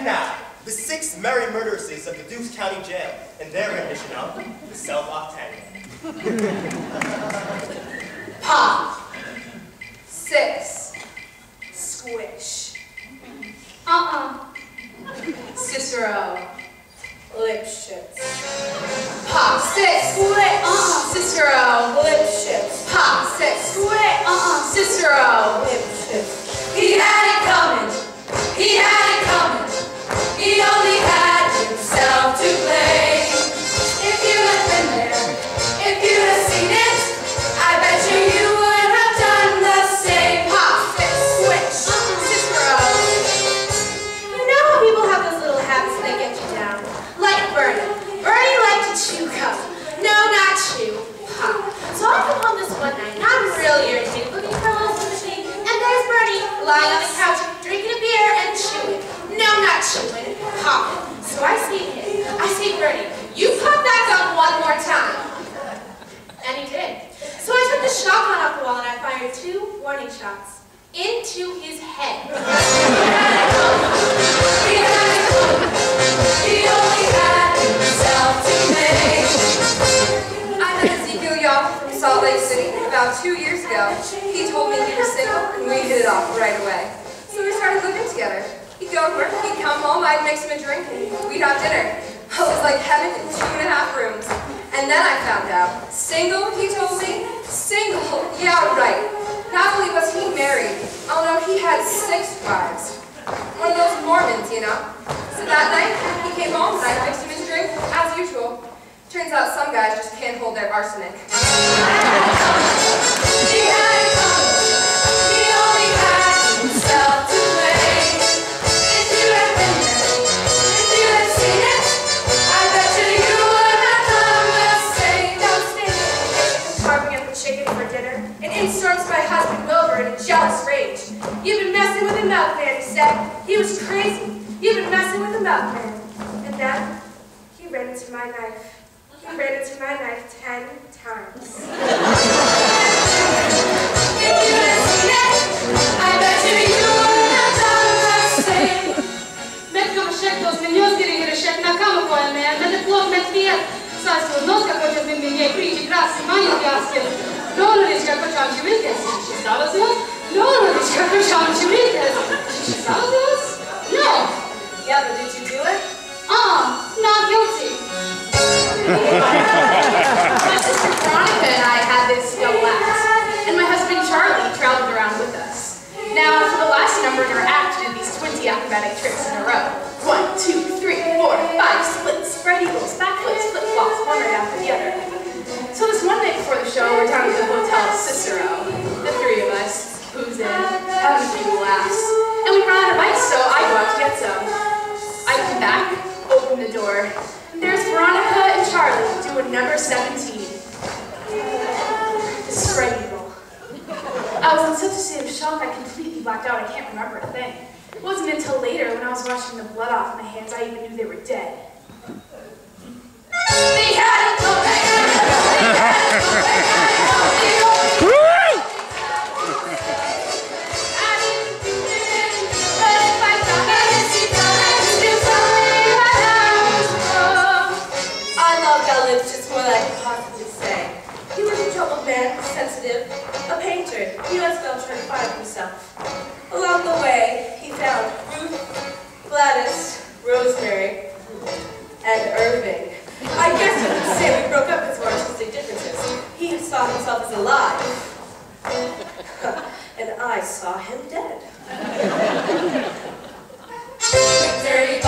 And now, the 6 merry murderesses of the Dukes County Jail and their rendition of the Cell Block Tango. Pop. 6. Squish. Cicero. Lipschitz. Pop. 6. Squish. Cicero. Lipschitz. Pop. 6. Squish. Cicero. Lipschitz. He had it coming. He had it coming. He only had himself to blame. If you had been there, if you had seen it, I bet you would have done the same. Pop, switch, Cicero. You know how people have those little habits that get you down? Like Bernie. Bernie liked to chew gum. No, not chew. Pop. So I come home this one night, and I'm really irritated, looking for a little sympathy, and there's Bernie lying on the couch, drinking a beer and chewing. No, not chewing, popping. So I say to him, I say, Bernie, you pop that gum one more time. And he did. So I took the shotgun off the wall and I fired 2 warning shots into his head. He only had himself to make. I met Ezekiel Young from Salt Lake City about 2 years ago. He told me he was single and we hit it off right away. So we started living together. He'd go to work, he'd come home, I'd mix him a drink, and we'd have dinner. It was like heaven in 2.5 rooms. And then I found out. Single, he told me? Single? Yeah, right. Not only was he married, oh no, he had 6 wives. One of those Mormons, you know. So that night, he came home and I mixed him his drink, as usual. Turns out some guys just can't hold their arsenic. He had it coming. He only had himself to blame. If you had been there, if you had seen it, I bet you would have done the same. I was standing in the kitchen carving up the chicken for dinner, and in storms my husband Wilbur in a jealous rage. You've been messing with the milkman, he said. He was crazy. You've been messing with the milkman. And then he ran into my knife. He ran into my knife 10 times. If you had seen it, I bet you would have done the same. Метка шек, сменился решек на каму поеме, мене плов метвие, сасу носка хочет бы мне прийти красный манил ясен. Лорочка хочет чевитес, стало зас? Лорочка хочет чевитес, стало зас? No. Yeah, but did you do it? Not guilty. My sister Veronica and I had this double act, and my husband Charlie traveled around with us. Now, for the last number in our act, we did these 20 acrobatic tricks in a row. 1, 2, 3, 4, 5, splits, spread eagles, backflips, flip-flops, one right after the other. So this one night before the show, we're down at the Hotel Cicero, the 3 of us, boozing, having a few laughs, and we ran out of ice, so I go out to get some. I come back, open the door, and there's Veronica and Charlie doing number 17. The spread eagle. I was in such a state of shock I completely blacked out. I can't remember a thing. It wasn't until later when I was washing the blood off my hands I even knew they were dead. They had it coming! They had it coming! He was a troubled man, sensitive, a painter. He was still trying to find himself. Along the way, he found Ruth, Gladys, Rosemary, and Irving. I guess you could say we broke up his more artistic differences. He saw himself as alive, and I saw him dead. Dirty